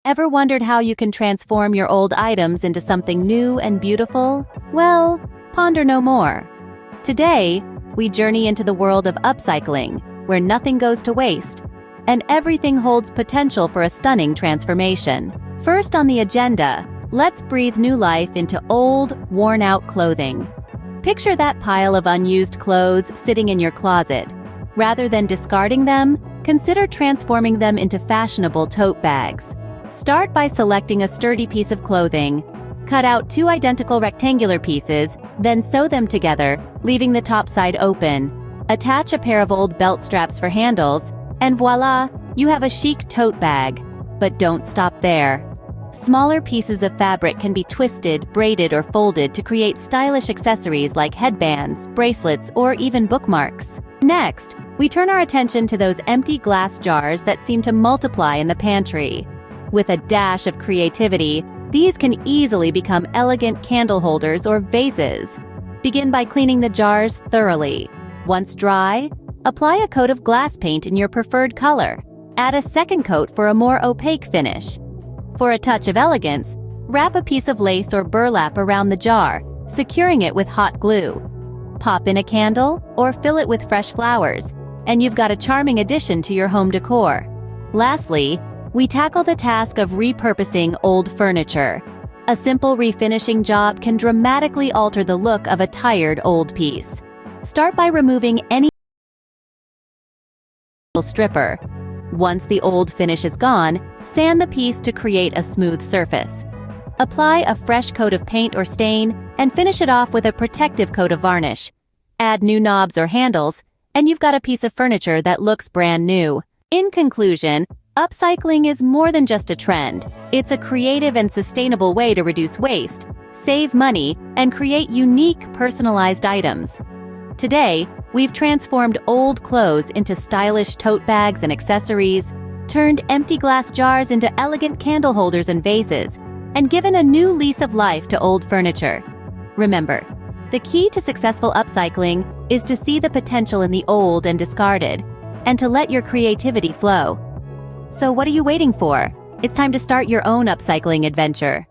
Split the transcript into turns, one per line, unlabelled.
Ever wondered how you can transform your old items into something new and beautiful? Well, ponder no more. Today, we journey into the world of upcycling, where nothing goes to waste, and everything holds potential for a stunning transformation. First on the agenda, let's breathe new life into old, worn-out clothing. Picture that pile of unused clothes sitting in your closet. Rather than discarding them, consider transforming them into fashionable tote bags. Start by selecting a sturdy piece of clothing. Cut out 2 identical rectangular pieces, then sew them together, leaving the top side open. Attach a pair of old belt straps for handles, and voila, you have a chic tote bag. But don't stop there. Smaller pieces of fabric can be twisted, braided, or folded to create stylish accessories like headbands, bracelets, or even bookmarks. Next, we turn our attention to those empty glass jars that seem to multiply in the pantry. With a dash of creativity, these can easily become elegant candle holders or vases. Begin by cleaning the jars thoroughly. Once dry, apply a coat of glass paint in your preferred color. Add a second coat for a more opaque finish. For a touch of elegance, wrap a piece of lace or burlap around the jar, securing it with hot glue. Pop in a candle or fill it with fresh flowers, and you've got a charming addition to your home decor. Lastly, we tackle the task of repurposing old furniture. A simple refinishing job can dramatically alter the look of a tired old piece. Start by removing any stripper. Once the old finish is gone, sand the piece to create a smooth surface. Apply a fresh coat of paint or stain and finish it off with a protective coat of varnish. Add new knobs or handles, and you've got a piece of furniture that looks brand new. In conclusion, upcycling is more than just a trend. It's a creative and sustainable way to reduce waste, save money, and create unique, personalized items. Today, we've transformed old clothes into stylish tote bags and accessories, turned empty glass jars into elegant candle holders and vases, and given a new lease of life to old furniture. Remember, the key to successful upcycling is to see the potential in the old and discarded, and to let your creativity flow. So what are you waiting for? It's time to start your own upcycling adventure.